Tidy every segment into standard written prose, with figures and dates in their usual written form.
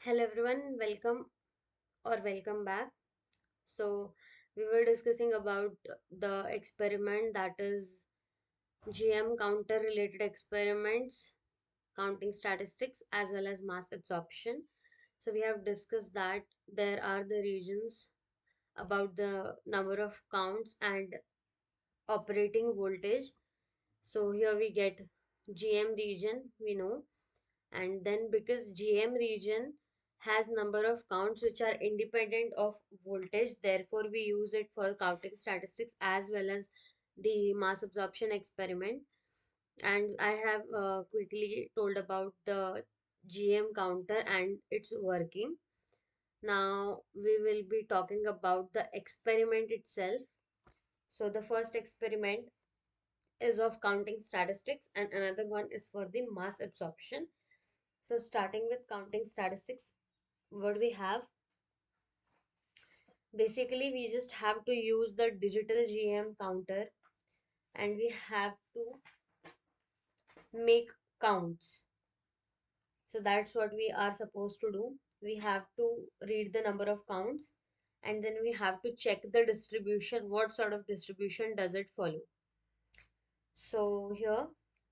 Hello everyone, welcome back. So we were discussing about the experiment, that is GM counter related experiments, counting statistics as well as mass absorption. So we have discussed that there are the regions about the number of counts and operating voltage. So here we get GM region, we know, and then because GM region has number of counts which are independent of voltage, therefore we use it for counting statistics as well as the mass absorption experiment. And I have quickly told about the GM counter and its working. Now we will be talking about the experiment itself. So the first experiment is of counting statistics and another one is for the mass absorption. So starting with counting statistics, what we have, basically we just have to use the digital GM counter and we have to make counts. So that's what we are supposed to do. We have to read the number of counts and then we have to check the distribution. What sort of distribution does it follow? So here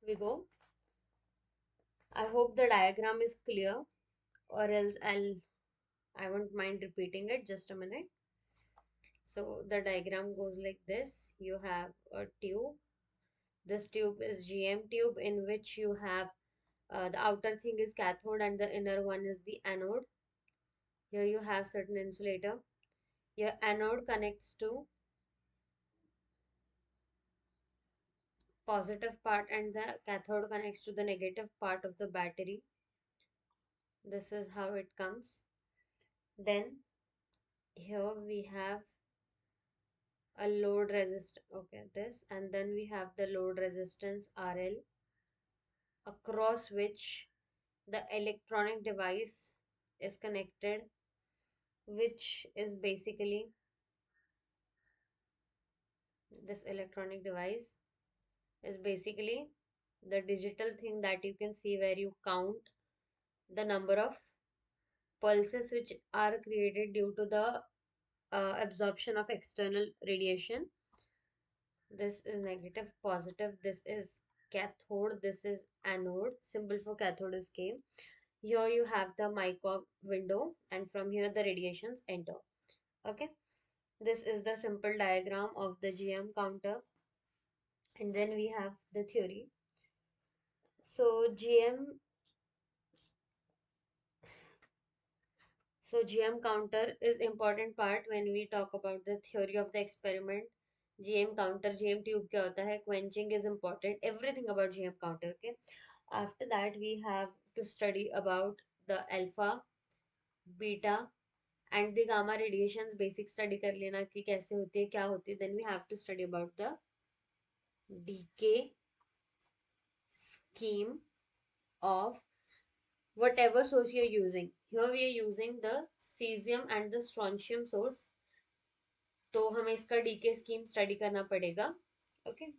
we go. I hope the diagram is clear, or else I won't mind repeating it. Just a minute. So the diagram goes like this. You have a tube. This tube is GM tube in which you have the outer thing is cathode and the inner one is the anode. Here you have certain insulator. Your anode connects to positive part and the cathode connects to the negative part of the battery. This is how it comes. Then here we have a load resist. Okay, this, and then we have the load resistance RL, across which the electronic device is connected, which is basically this electronic device is basically the digital thing that you can see where you count the number of pulses which are created due to the absorption of external radiation. This is negative, positive, this is cathode, this is anode. Symbol for cathode is K. Here you have the mica window and from here the radiations enter. Okay, this is the simple diagram of the GM counter, and then we have the theory. So GM counter is important part when we talk about the theory of the experiment. GM counter, GM tube क्या होता है, quenching is important, everything about GM counter. Okay, after that we have to study about the alpha, beta and the gamma radiations. Basic study कर लेना कि कैसे होती है, क्या होती है. Then we have to study about the decay scheme of whatever source you're using. Here we are using the cesium and the strontium source. तो हमें इसका decay scheme study करना पड़ेगा. Okay.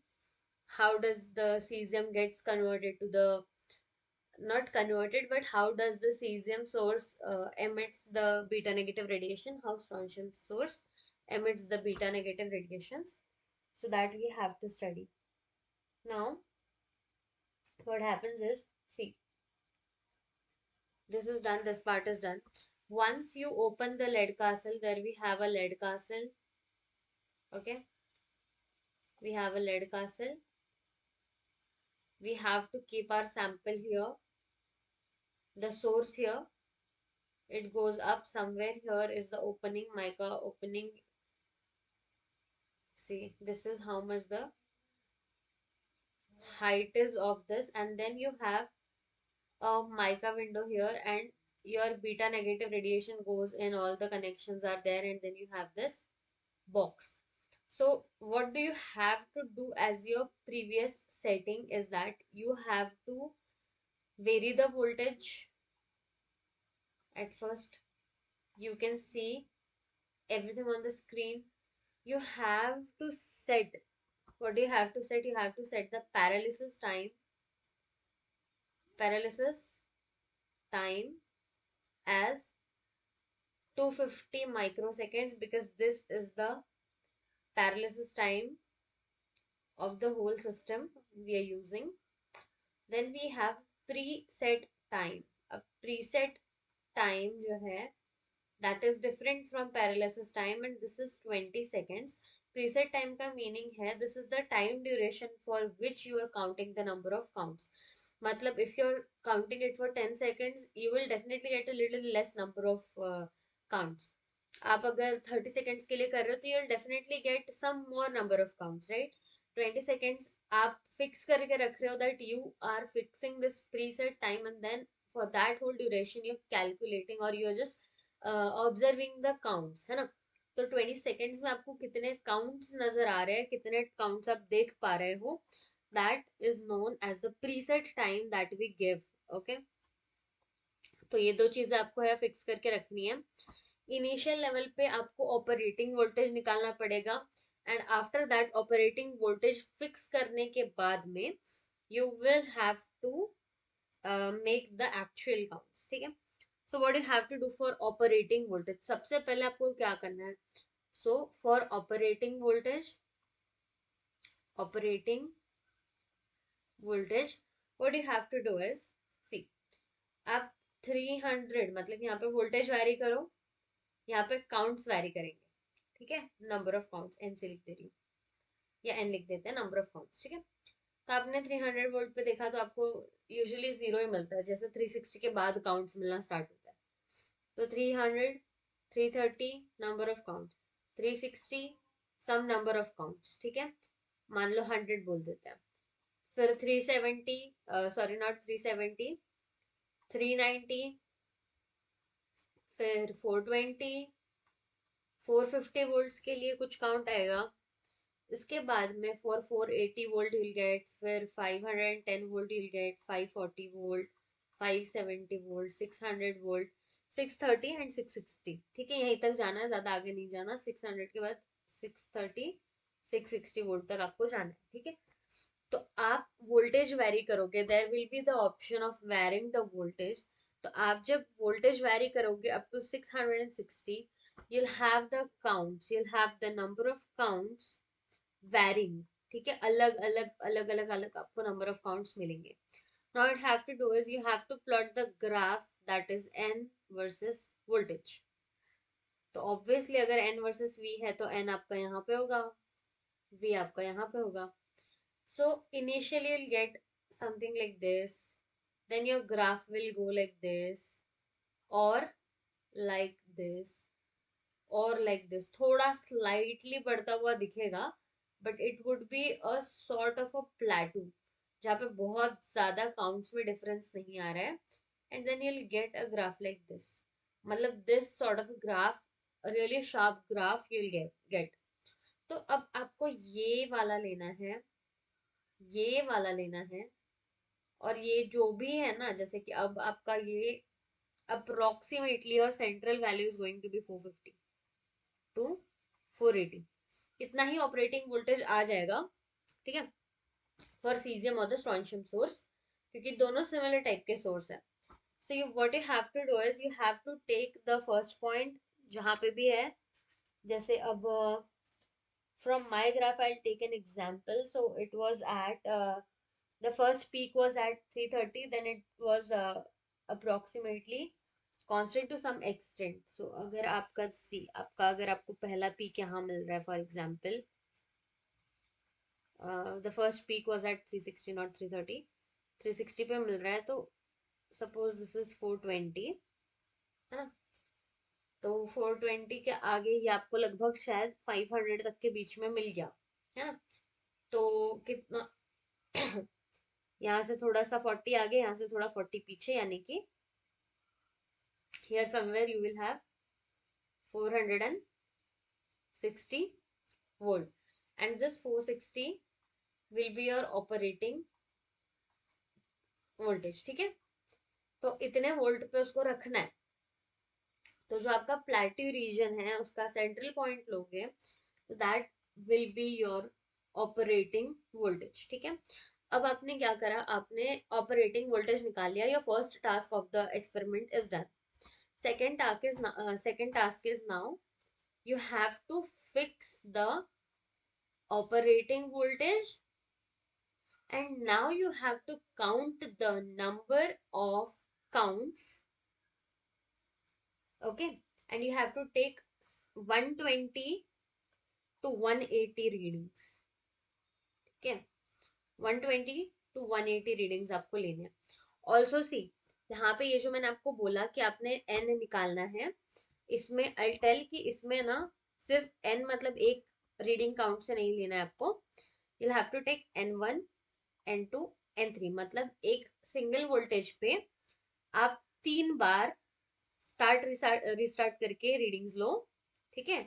How does the cesium gets converted to the, not converted, but how does the cesium source emits the beta negative radiation? How strontium source emits the beta negative radiations? So that we have to study. Now, what happens is, see, this is done, this part is done. Once you open the lead castle, there we have a lead castle. Okay, we have a lead castle. We have to keep our sample here. The source here, it goes up somewhere. Here is the opening, mica opening. See, this is how much the height is of this, and then you have a mica window here, and your beta negative radiation goes in, all the connections are there, and then you have this box. So what do you have to do as your previous setting is that you have to vary the voltage. At first you can see everything on the screen. You have to set, what do you have to set? You have to set the paralysis time as 250 microseconds because this is the paralysis time of the whole system we are using. Then we have preset time. अब preset time जो है that is different from paralysis time and this is 20 seconds. Preset time का meaning है this is the time duration for which you are counting the number of counts. मतलब if you're counting it for 10 seconds you will definitely get a little less number of counts. आप अगर 30 seconds के लिए कर रहे हो तो you'll definitely get some more number of counts, right? 20 seconds आप fix करके रख रहे हो that you are fixing this preset time and then for that whole duration you're calculating or you're just observing the counts, है ना? तो 20 seconds में आपको कितने काउंट्स नजर आ रहे हैं, कितने काउंट्स आप देख पा रहे हो, that is known as the preset time that we give. Okay, तो ये दो चीजें आपको है फिक्स करके रखनी है. इनिशियल लेवल पे आपको ऑपरेटिंग वोल्टेज निकालना पड़ेगा and after that operating voltage fix करने के बाद में you will have to make the actual counts. ठीक है, so what you have to do for operating voltage, सबसे पहले आपको क्या करना है? So for operating voltage what you have to do is, see, आप 300 मतलब यहाँ पे वोल्टेज वैरी करो, यहाँ पे काउंट्स वैरी करेंगे. ठीक है, नंबर ऑफ काउंट्स एन से लिख दे रही हूँ या एन लिख देते हैं, नंबर ऑफ काउंट्स. ठीक है, तो आपने 300 वोल्ट पे देखा तो आपको यूजुअली जीरो ही मिलता है, जैसे 360 के बाद काउंट्स मिलना स्टार्ट होता है. तो 300, 330 number of count, 360 some number of counts. ठीक है, मान लो 100 बोल देते हैं. फिर 370, सॉरी नॉट 370, 390, फिर 420, 450 वोल्ट्स के लिए कुछ काउंट आएगा. इसके बाद में फॉर 480 वोल्ट विल गेट, फिर 510 volt will get, 540 volt, 570 volt, 600 volt, 630 and 660. ठीक है, यहीं तक जाना है, ज्यादा आगे नहीं जाना. 600 के बाद 630, 660 वोल्ट तक आपको जाना है. ठीक है, तो आप वोल्टेज वेरी करोगे, there will be the option of varying the voltage. तो आप जब वोल्टेज वेरी करोगे up to 660, you'll have the counts, you'll have the number of counts varying. ठीक है, अलग अलग अलग अलग अलग आपको नंबर ऑफ काउंट्स मिलेंगे. Now it have to do is you have to plot the graph that is N versus voltage. तो ऑब्वियसली अगर एन वर्सेस वी है तो एन आपका यहाँ पे होगा, वी आपका यहाँ पे होगा. So initially you'll get something like this, then your graph will go like this or like this और लाइक दिस, थोड़ा स्लाइटली बढ़ता हुआ दिखेगा but it would be a sort of a प्लेटू जहाँ पे बहुत ज्यादा काउंट्स में डिफरेंस नहीं आ रहा है. And then you will get a graph like this, मतलब this sort of graph, really sharp graph you will get. तो अब आपको ये वाला लेना है, ये वाला लेना है, और ये जो भी है ना, जैसे कि अब आपका ये अप्रोक्सीमेटली और central value is going to be 450 to 480, इतना ही ऑपरेटिंग वोल्टेज आ जाएगा. ठीक है, फॉर सीजियम और द स्ट्रॉन्शियम सोर्स, क्योंकि दोनों सिमिलर टाइप के सोर्स है. So you what you have to do is you have to take the first point जहां पे भी है. जैसे अब from my graph I take an example. So it was at the first peak was at 330, then it was approximately constant to some extent. So अगर आपका सी आपका अगर आपको पहला पीक यहाँ मिल रहा है, for example the first peak was at 360 not 330, 360 पे मिल रहा है, तो सपोज दिस इज 420, है ना? तो 420 के आगे ही आपको लगभग शायद 500 तक के बीच में मिल गया, है ना? तो कितना यहाँ से थोड़ा सा 40 आगे, यहाँ से थोड़ा 40 पीछे, यानी कि here somewhere you will have 460 volt and this 460 will be your operating voltage. ठीक है, तो इतने वोल्ट पे उसको रखना है. तो जो आपका प्लेट्यू रीजन है उसका सेंट्रल पॉइंट लोगे तो that will be your operating voltage. ठीक है, अब आपने क्या करा, आपने ऑपरेटिंग वोल्टेज निकाल लिया, your first task of the experiment is done. second task is now you have to fix the operating voltage, and now you have to count the number of counts. Okay, and you have to take 120 to 180 readings. Okay, 120 to 180 readings आपको लेने हैं. Also see, यहाँ पे ये जो मैंने आपको बोला कि आपने n निकालना है, इसमें आई टेल कि इसमें ना सिर्फ n मतलब एक रीडिंग काउंट से नहीं लेना है आपको. You have to take n1 n2 n3, मतलब एक सिंगल वोल्टेज पे आप 3 बार स्टार्ट रिस्टार्ट करके रीडिंग्स लो. ठीक है,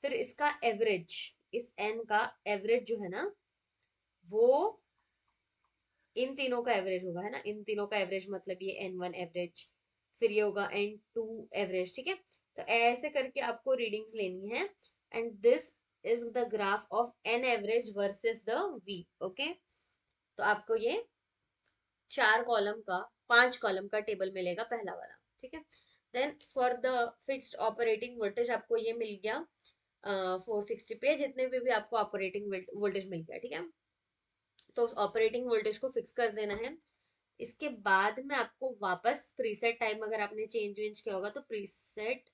फिर इसका एवरेज, इस n का एवरेज जो है ना, वो इन तीनों का एवरेज होगा, है ना. इन तीनों का एवरेज मतलब ये n1 एवरेज, फिर ये होगा n2 एवरेज. ठीक है, तो ऐसे करके आपको रीडिंग्स लेनी है. And this is the graph of n average versus the v. Okay, तो आपको ये 4 कॉलम का 5 कॉलम का टेबल मिलेगा, पहला वाला. ठीक है, then for the fixed operating voltage आपको ये मिल गया 460 पे, जितने भी आपको ऑपरेटिंग वोल्टेज मिल गया. ठीक है, तो उस ऑपरेटिंग वोल्टेज को फिक्स कर देना है. इसके बाद में आपको वापस प्रीसेट टाइम, अगर आपने चेंज वेंज किया होगा तो प्रीसेट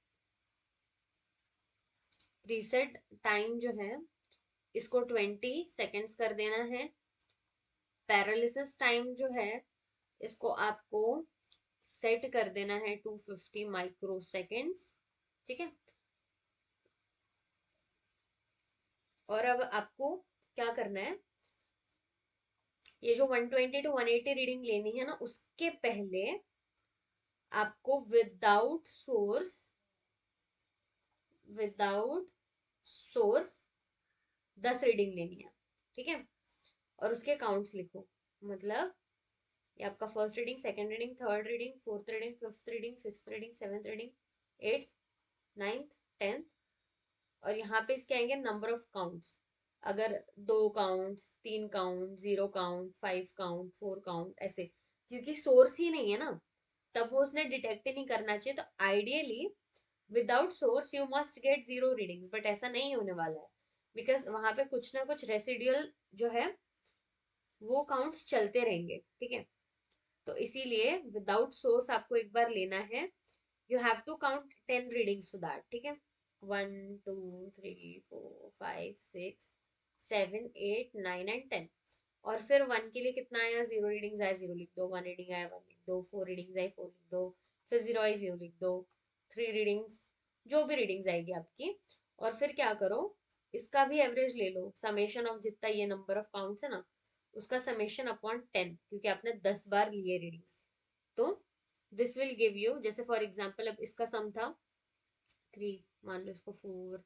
टाइम जो है इसको 20 सेकेंड्स कर देना है. पैरालिसिस टाइम जो है इसको आपको सेट कर देना है 250 माइक्रो सेकेंड्स. ठीक है, और अब आपको क्या करना है, ये जो 120 टू 180 रीडिंग लेनी है ना, उसके पहले आपको विदाउट सोर्स 10 रीडिंग लेनी है. ठीक है, और उसके काउंट्स लिखो. मतलब ये आपका first reading, second reading, third reading, fourth reading, fifth reading, sixth reading, seventh reading, eighth, ninth, tenth. और यहाँ पे इसके आएंगे नंबर ऑफ काउंट्स. अगर 2 counts, 3 count, 0 count, 5 count, 4 count, ऐसे, क्योंकि सोर्स ही नहीं है ना, तब वो उसने डिटेक्ट ही नहीं करना चाहिए. तो ideally without source you must get 0 readings, but ऐसा नहीं होने वाला है, बिकॉज वहां पे कुछ ना कुछ रेसिडुअल जो है वो काउंट्स चलते रहेंगे. ठीक है, तो इसीलिए विदाउट सोर्स आपको एक बार लेना है. You have to count 10 readings for that. ठीक है, 1 2 3 4 5 6 7 8 9 एंड 10. और फिर 1 के लिए कितना आया, 0 रीडिंग्स आया, 0 लिख दो. 1 रीडिंग आया, 1 लिख दो. 4 रीडिंग्स आई, 4 लिख दो. फिर 0 आई, 0 लिख दो. 3 रीडिंग्स, जो भी रीडिंग्स आएगी आपकी. और फिर क्या करो, इसका भी एवरेज ले लो, समेशन ऑफ जितना ये नंबर ऑफ काउंट्स है ना, उसका समेशन अपॉन 10, क्योंकि आपने 10 बार लिए रीडिंग्स. तो दिस विल गिव यू, जैसे फॉर एग्जाम्पल अब इसका सम था 3, मान लो इसको 4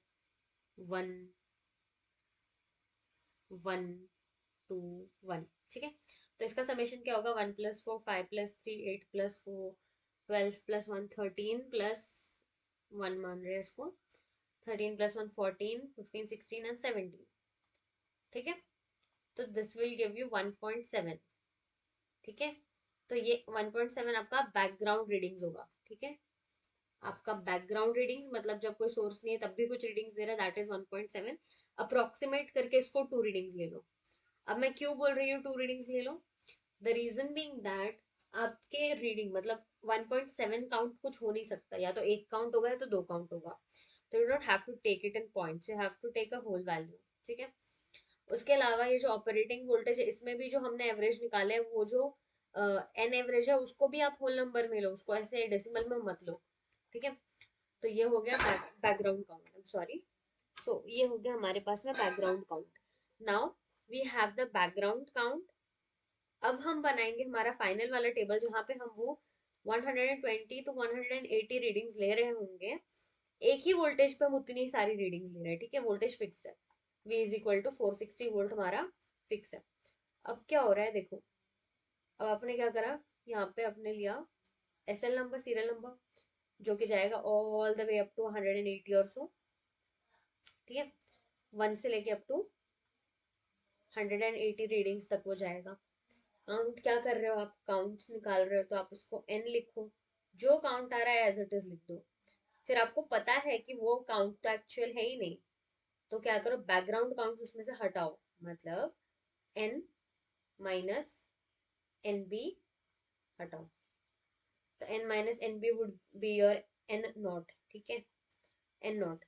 1 1 2 1. ठीक है, तो इसका समेशन क्या होगा, 1 + 4 5 + 3 8 + 4 12 + 1 13 + 1 मान रहे हैं इसको, 13 + 1 14 15 16 एंड 17. ठीक है, तो दिस विल गिव यू 1.7. ठीक है, तो ये 1.7 आपका बैकग्राउंड रीडिंग्स होगा. ठीक है, आपका बैकग्राउंड रीडिंग्स मतलब जब कोई सोर्स नहीं है तब भी कुछ रीडिंग्स दे रहा है, दैट इज 1.7. अप्रोक्सीमेट करके इसको 2 रीडिंग्स ले लो. अब मैं क्यों बोल रही हूँ 2 रीडिंग्स ले लो, द रीजन बीइंग दैट आपके रीडिंग मतलब 1.7 काउंट कुछ हो नहीं सकता, या तो एक काउंट होगा या तो 2 काउंट होगा. तो you don't have to take it in points, you have to take a whole value. ठीक है, उसके अलावा ये जो ऑपरेटिंग वोल्टेज है इसमें भी जो हमने एवरेज निकाले है, वो जो एन एवरेज है उसको भी आप होल नंबर में लो, उसको ऐसे डेसिमल में मत लो. ठीक है, तो ये हो गया background count. I am sorry. So ये हो गया हमारे पास में background count. Now we have the background count. अब हम बनाएंगे हमारा फाइनल वाला टेबल, जहाँ पे हम वो 120 टू 180 रीडिंग्स ले रहे होंगे. एक ही वोल्टेज पे हम उतनी सारी रीडिंग्स ले रहे हैं. ठीक है, वोल्टेज फिक्स्ड है, V = 460 वोल्ट हमारा फिक्स है. अब क्या हो रहा है देखो, अब आपने क्या करा, यहाँ पे आपने लिया SL नंबर, सीरियल नंबर, जो कि जाएगा all the way up to 180 और सो. ठीक है, 1 से लेके अप टू 180 रीडिंग्स तक वो जाएगा. काउंट क्या कर रहे हो आप, काउंट्स निकाल रहे हो, तो आप उसको n लिखो. जो काउंट आ रहा है एज इट इज लिख दो। फिर आपको पता है कि वो काउंट तो एक्चुअल है ही नहीं, तो क्या करो, बैकग्राउंड काउंट उसमें से हटाओ, मतलब n माइनस एन बी हटाओ, तो n minus N B would be your n not, ठीक है, n नॉट।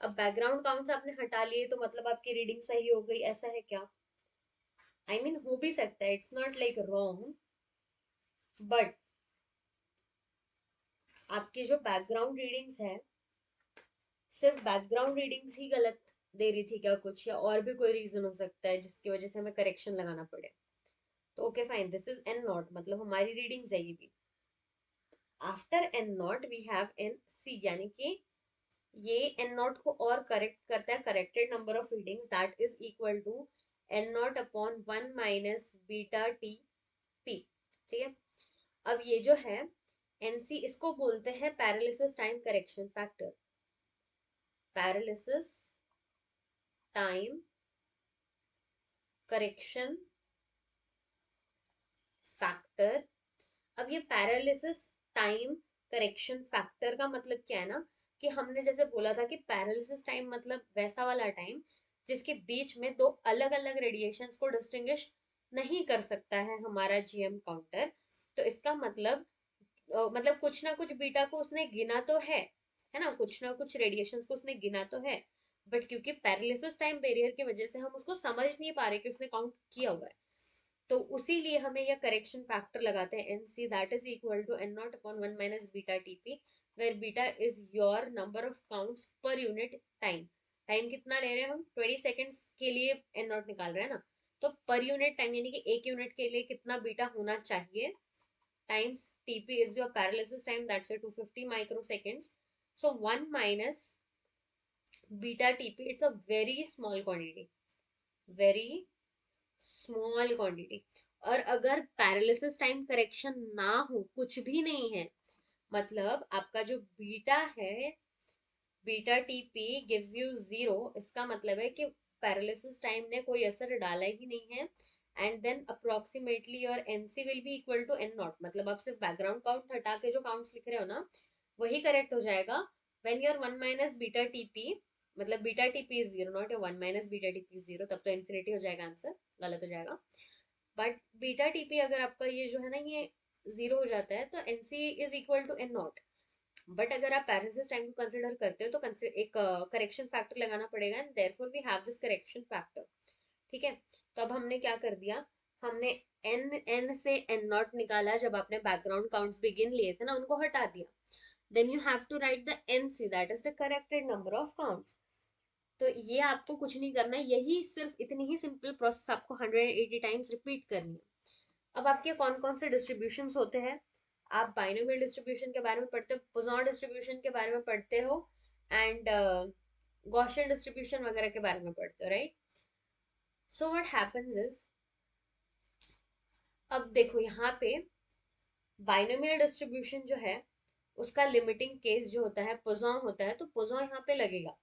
अब बैकग्राउंड काउंट्स आपने हटा लिए तो मतलब आपकी रीडिंग सही हो गई, ऐसा है क्या? आई मीन हो भी सकता है, it's not like wrong, but आपकी जो बैकग्राउंड रीडिंग्स है, सिर्फ बैकग्राउंड रीडिंग्स ही गलत दे रही थी क्या कुछ, या और भी कोई रीजन हो सकता है जिसकी वजह से हमें करेक्शन लगाना पड़े? तो okay fine, this is N naught, मतलब हमारी रीडिंग्स है ये भी। After N naught we have N C, यानी कि ये एन नॉट को और करेक्ट करता है, corrected number of readings that is equal to N naught upon 1 minus beta T P, ठीक है। अब ये जो है एनसी, इसको बोलते हैं paralysis time correction factor, paralysis time correction factor. अब ये पैरालिसिस टाइम करेक्शन फैक्टर का मतलब क्या है ना, कि हमने जैसे बोला था कि पैरालिसिस टाइम मतलब वैसा वाला टाइम जिसके बीच में दो अलग अलग रेडिएशंस को डिस्टिंग्विश नहीं कर सकता है हमारा जीएम काउंटर। तो इसका मतलब मतलब कुछ ना कुछ बीटा को उसने गिना तो है ना, कुछ ना कुछ रेडिएशंस को उसने गिना तो है, बट क्योंकि पैरालिसिस टाइम बैरियर की वजह से हम उसको समझ नहीं पा रहे कि उसने काउंट किया हुआ है। तो उसी लिए हमें यह करेक्शन फैक्टर लगाते हैं N C, that is equal to N naught upon 1 minus beta TP, where beta is your number of counts per unit time. Time कितना ले रहे हैं हम, 20 सेकेंड्स के लिए एन नॉट निकाल रहे हैं ना, तो पर यूनिट टाइम यानी कि एक यूनिट के लिए कितना बीटा होना चाहिए, times TP is your paralysis time, that's 250 microseconds. So 1 minus beta TP, it's a very small quantity, very small quantity. और अगर पैरालिसिस टाइम करेक्शन ना हो, कुछ भी नहीं है, मतलब आपका जो बीटा है, बीटा टीपी गिव्स यू 0, इसका मतलब है कि पैरालिसिस टाइम ने कोई असर डाला ही नहीं है। And then approximately your NC will be equal to N naught, मतलब आप सिर्फ बैकग्राउंड काउंट हटा के जो काउंट्स लिख रहे हो ना, वही करेक्ट हो जाएगा। When your 1 minus beta TP, मतलब beta TP is 0, not your 1 minus beta TP is 0, तब तो इन्फिनिटी हो जाएगा आंसर, गलत हो जाएगा। बट बीटा टीपी अगर आपका ये जो है ना ये 0 हो जाता है, तो NC is equal to N naught. But अगर आप पैरेंथेसिस टाइम को कंसिडर करते हो तो एक करेक्शन फैक्टर लगाना पड़ेगा, and therefore we have this correction factor, ठीक है। तो अब हमने क्या कर दिया, हमने एन से एन नॉट निकाला, जब आपने बैकग्राउंड काउंट्स बिगिन लिए थे ना, उनको हटा दिया। Then you have to write the N C, that is the corrected number of counts. तो ये आपको कुछ नहीं करना है, यही सिर्फ इतनी ही सिंपल प्रोसेस आपको 180 टाइम्स रिपीट करनी है। अब आपके कौन कौन से डिस्ट्रीब्यूशन होते हैं, आप बाइनोमियल डिस्ट्रीब्यूशन के बारे में पढ़ते हो, पोजॉन डिस्ट्रीब्यूशन के बारे में पढ़ते हो, एंड गॉसियन डिस्ट्रीब्यूशन वगैरह के बारे में पढ़ते हो, right. So what happens is, अब देखो यहाँ पे बाइनोमियल डिस्ट्रीब्यूशन जो है उसका लिमिटिंग केस जो होता है पोजॉन होता है, तो पोजॉन यहाँ पे लगेगा।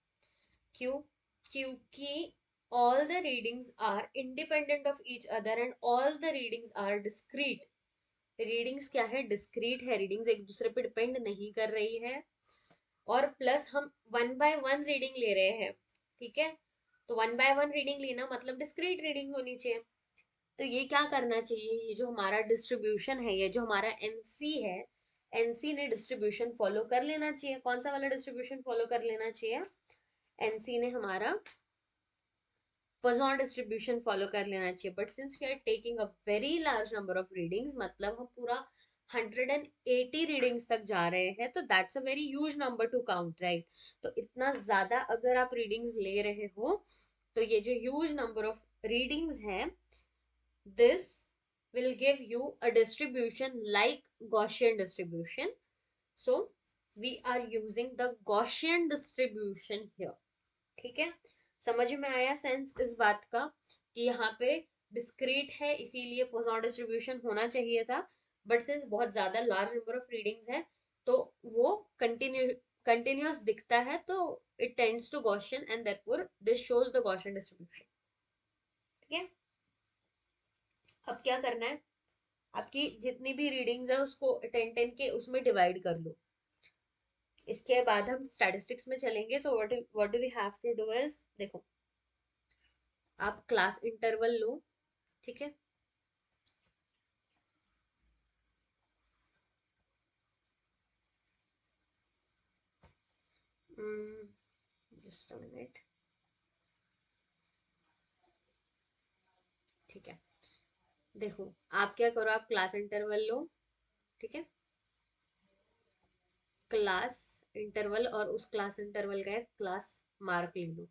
क्यों? क्योंकि all the readings are independent of each other and all the readings are discrete। Readings क्या है, डिस्क्रीट है, रीडिंग्स एक दूसरे पे डिपेंड नहीं कर रही है, और प्लस हम 1 बाय 1 रीडिंग ले रहे हैं, ठीक है। तो 1 बाय 1 रीडिंग लेना मतलब डिस्क्रीट रीडिंग होनी चाहिए। तो ये क्या करना चाहिए, ये जो हमारा डिस्ट्रीब्यूशन है, ये जो हमारा एनसी है, एनसी ने डिस्ट्रीब्यूशन फॉलो कर लेना चाहिए। कौन सा वाला डिस्ट्रीब्यूशन फॉलो कर लेना चाहिए, एनसी ने हमारा पोजॉन डिस्ट्रीब्यूशन फॉलो कर लेना चाहिए। But since we are taking a very large number of readings, मतलब हम पूरा 180 रीडिंग्स तक जा रहे हैं, तो that's a very huge number two count, right. तो इतना ज्यादा अगर आप रीडिंग्स ले रहे हो, तो ये जो ह्यूज नंबर ऑफ रीडिंग्स है, this will give you a distribution like Gaussian distribution. So we are using the Gaussian distribution here, ठीक है। समझ में आया सेंस इस बात का, कि यहाँ पे डिस्क्रीट है इसीलिए पोजॉन डिस्ट्रीब्यूशन होना चाहिए था, बट सिंस बहुत ज्यादा लार्ज नंबर ऑफ रीडिंग्स है, तो वो कंटिन्यूअस दिखता है, तो it tends to Gaussian and therefore this shows the Gaussian distribution, ठीक है। अब क्या करना है, आपकी जितनी भी रीडिंग्स है उसको 10-10 के उसमें डिवाइड कर लो। इसके बाद हम स्टैटिस्टिक्स में चलेंगे। So what do we have to do is, देखो आप क्लास इंटरवल लो, ठीक है। जस्ट अ मिनट, ठीक है। देखो आप क्या करो, आप क्लास इंटरवल लो, ठीक है। क्लास इंटरवल और उस क्लास इंटरवल का एक क्लास मार्क ले लो।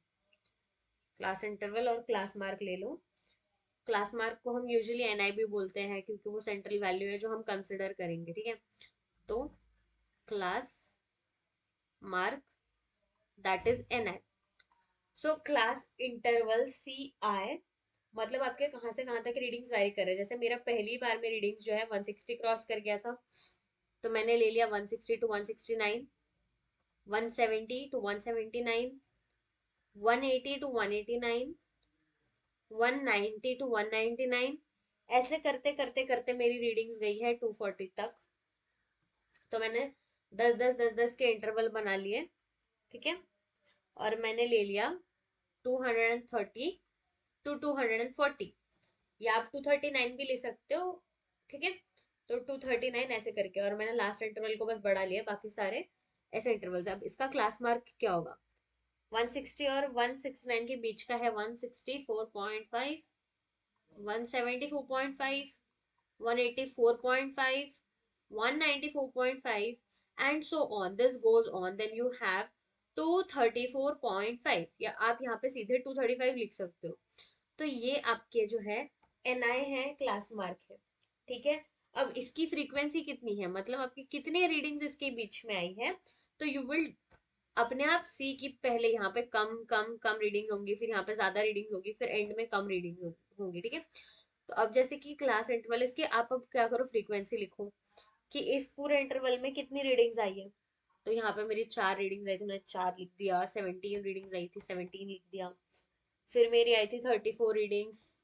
क्लास इंटरवल और क्लास मार्क ले लो। क्लास मार्क को हम यूजुअली एनआई भी बोलते हैं क्योंकि वो सेंट्रल वैल्यू है जो हम कंसिडर करेंगे, ठीक है। तो class mark that is NI. So class interval C I, मतलब आपके कहाँ से कहाँ तक रीडिंग्स वेरी कर रहे हैं। जैसे मेरा पहली बार में रीडिंग्स जो है 160 क्रॉस कर गया था, तो मैंने ले लिया 160 टू 169, 170 टू 179, 180 टू 189, 190 टू 199। ऐसे करते करते करते मेरी रीडिंग्स गई है 240 तक। तो मैंने 10 10 10 10 के इंटरवल बना लिए, ठीक है। और मैंने ले लिया 230 टू 240, या आप 239 भी ले सकते हो, ठीक है। तो 239 ऐसे करके, और मैंने लास्ट इंटरवल को बस बढ़ा लिया, बाकी सारे ऐसे इंटरवल्स। अब इसका क्लास मार्क क्या होगा, 160 और 169 के बीच का है 164.5, 174.5, 184.5, 194.5, and so on. This goes on. Then you have 234.5, या आप यहाँ पे सीधे 235 लिख सकते हो। तो ये आपके जो है एनआई है, क्लास मार्क है, ठीक है। अब इसकी फ्रीक्वेंसी कितनी है, मतलब आपकी कितने रीडिंग्स इसके बीच में आई है। तो यू विल अपने आप सी की पहले यहाँ पे कम कम कम रीडिंग्स होंगी, फिर यहाँ पे ज्यादा रीडिंग्स होगी, फिर एंड में कम रीडिंग्स होंगी, ठीक है। तो अब जैसे कि क्लास इंटरवल, इसके आप अब क्या करो, फ्रीक्वेंसी लिखो कि इस पूरे इंटरवल में कितनी रीडिंग्स आई है। तो यहाँ पे मेरी 4 रीडिंग्स आई थी, मैंने 4 लिख दिया। 17 रीडिंग्स आई थी, 17 लिख दिया। फिर मेरी आई थी 34 रीडिंग्स,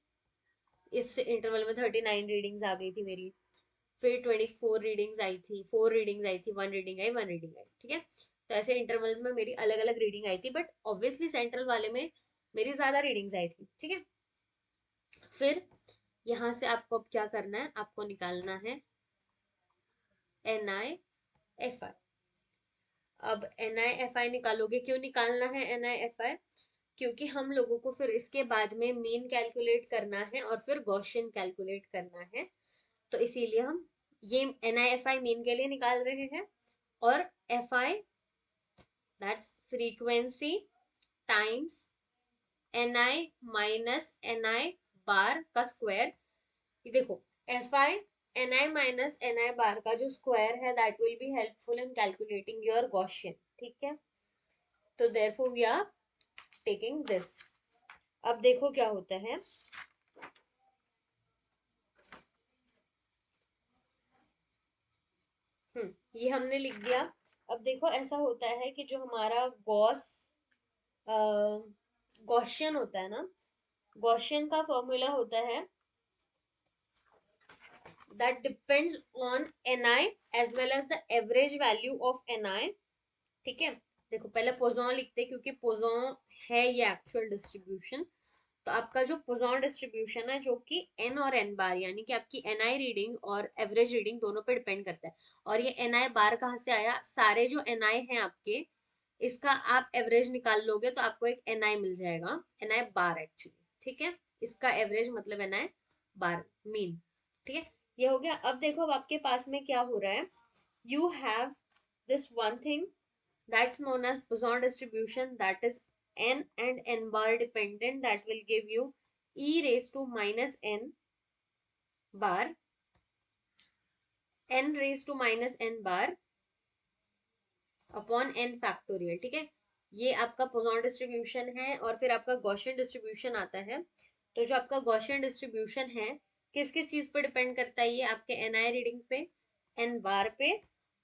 इस इंटरवल में 39 रीडिंग्स आ गई थी मेरी। फिर 24 रीडिंग्स आई थी, 4 रीडिंग्स आई थी, 1 रीडिंग आई, 1 रीडिंग आई, ठीक है। तो ऐसे इंटरवल्स में मेरी अलग अलग रीडिंग आई थी, बट ऑब्वियसली सेंट्रल वाले में मेरी ज्यादा रीडिंग्स आई थी, ठीक है। फिर यहाँ से आपको अब क्या करना है, आपको निकालना है एन आई एफ आई। अब एन आई एफ आई निकालोगे, क्यों निकालना है एन आई एफ आई, क्योंकि हम लोगों को फिर इसके बाद में मीन कैलकुलेट करना है और फिर गॉसियन कैलकुलेट करना है। तो इसीलिए हम ये N I F I mean के लिए निकाल रहे हैं, और F I that's frequency times N I minus N I bar का स्क्वायर। देखो F I N I minus N I bar का जो स्क्वायर है that will be helpful in calculating your Gaussian, ठीक है। तो therefore we are taking this. अब देखो क्या होता है, ये हमने लिख दिया। अब देखो ऐसा होता है कि जो हमारा गॉसियन होता है ना, गॉसियन का फॉर्मूला होता है that depends on ni as well as the average value of ni, ठीक है। देखो पहले पोजॉन लिखते हैं क्योंकि पोजॉन है ये एक्चुअल डिस्ट्रीब्यूशन। तो आपका जो पोजॉन डिस्ट्रीब्यूशन है जो कि एन और एन बार, यानी कि आपकी एन आई रीडिंग और एवरेज रीडिंग दोनों पे डिपेंड करता है। और ये एन आई बार कहाँ से आया, सारे जो एन आई हैं आपके, इसका आप एवरेज निकाल लोगे तो आपको एक एन आई मिल जाएगा, एन आई बार एक्चुअली, ठीक है। इसका एवरेज मतलब एन आई बार मीन, ठीक है। ये हो गया। अब देखो अब आपके पास में क्या हो रहा है, you have this one thing that's known as Poisson distribution, that is n and n bar dependent, that will give you e raised to minus n bar, n raised to minus n bar upon n factorial, ठीक है। ये आपका पोजॉन distribution है, और फिर आपका Gaussian distribution आता है। तो जो आपका गॉसियन डिस्ट्रीब्यूशन है किस किस चीज पे डिपेंड करता है, ये आपके एन आई रीडिंग पे, एन बार पे,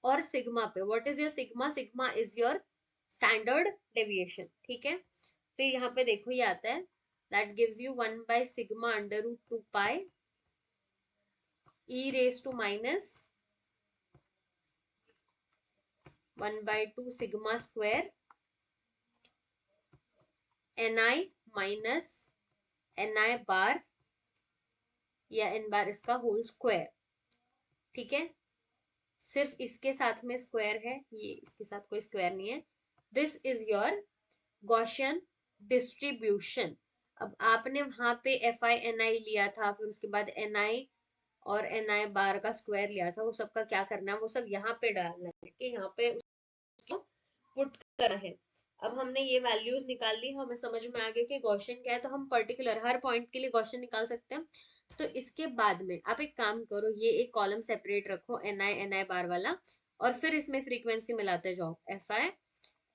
और सिग्मा पे। What is your sigma, sigma is your standard deviation, ठीक है। फिर यहाँ पे देखो ये आता है that gives you 1 by sigma under root 2 pi e raised to minus 1/2 sigma square ni minus ni बार या n बार इसका होल स्क्वायर। ठीक है, सिर्फ इसके साथ में स्क्वायर है, ये इसके साथ कोई स्क्वायर नहीं है। This is your Gaussian distribution. अब आपने वहां पे एफ आई एन आई लिया था, फिर उसके बाद एन आई और एन आई बार का स्क्वायर लिया था, वो सबका क्या करना है, वो सब यहाँ पे डालना है कि यहाँ पे उसको पुट करना है। अब हमने ये वैल्यूज निकाल ली, हमें समझ में आ गया कि गॉसियन क्या है, तो हम पर्टिकुलर हर पॉइंट के लिए गॉसियन निकाल सकते हैं। तो इसके बाद में आप एक काम करो, ये एक कॉलम सेपरेट रखो एन आई बार वाला, और फिर इसमें फ्रीक्वेंसी मिलाते जाओ, F I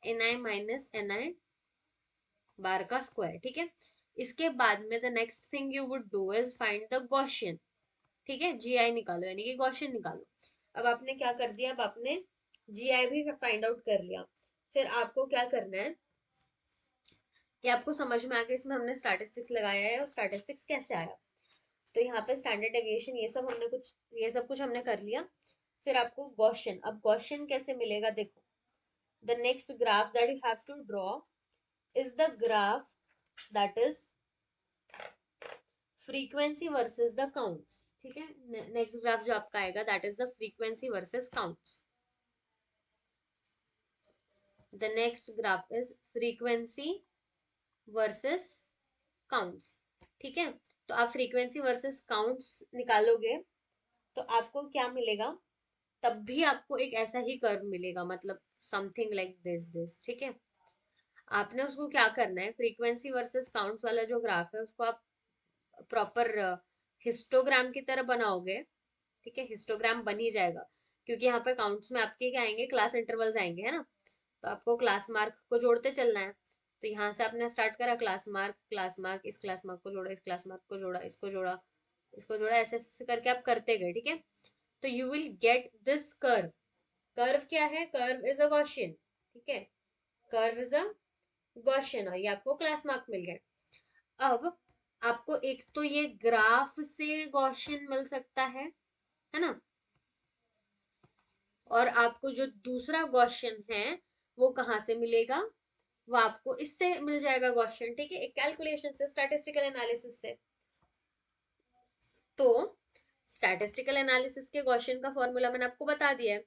N I minus N I bar का स्क्वायर। ठीक है, इसके बाद में the next thing you would do is find the Gaussian. ठीक है, जी आई निकालो, यानी कि गॉसियन निकालो। अब आपने क्या कर दिया, अब आपने जी आई भी फाइंड आउट कर लिया। फिर आपको क्या करना है कि आपको समझ में आ गया इसमें हमने स्टैटिस्टिक्स लगाया है और स्टैटिस्टिक्स कैसे आया। तो यहाँ पे स्टैंडर्ड डेविएशन ये सब कुछ हमने कर लिया। फिर आपको गॉसियन, अब गॉसियन कैसे मिलेगा देखो, the next graph that you have to draw is the graph that is frequency versus the count. ठीक है, नेक्स्ट ग्राफ जो आपका आएगा that is the frequency versus counts. The next graph is frequency versus counts. ठीक है, तो आप frequency versus counts निकालोगे तो आपको क्या मिलेगा, तब भी आपको एक ऐसा ही कर्व मिलेगा, मतलब समथिंग लाइक दिस। ठीक है, आपने उसको क्या करना है, फ्रीक्वेंसी वर्सेस काउंट्स वाला जो ग्राफ है उसको आप प्रॉपर हिस्टोग्राम की तरह बनाओगे। ठीक है, हिस्टोग्राम बन ही जाएगा, क्योंकि यहाँ पे काउंट्स में आपके क्या आएंगे, क्लास इंटरवल्स आएंगे, है ना। तो आपको क्लास मार्क को जोड़ते चलना है। तो यहाँ से आपने स्टार्ट करा, क्लास मार्क, इस क्लास मार्क को जोड़ा, इस क्लास मार्क को जोड़ा, इसको जोड़ा, इसको जोड़ा, ऐसे ऐसे करके आप करते गए। ठीक है, तो you will get this curve. Curve क्या है, कर्व इज अ गॉसियन। ठीक है, कर्व इज अ गॉसियन, और ये आपको क्लास मार्क मिल गए। अब आपको एक तो ये ग्राफ से गॉसियन मिल सकता है ना, और आपको जो दूसरा गॉसियन है वो कहाँ से मिलेगा, वो आपको इससे मिल जाएगा गॉसियन। ठीक है, एक कैलकुलेशन से, स्टैटिस्टिकल एनालिसिस से। तो स्टैटिस्टिकल एनालिसिस के गॉसियन का फॉर्मूला मैंने आपको बता दिया है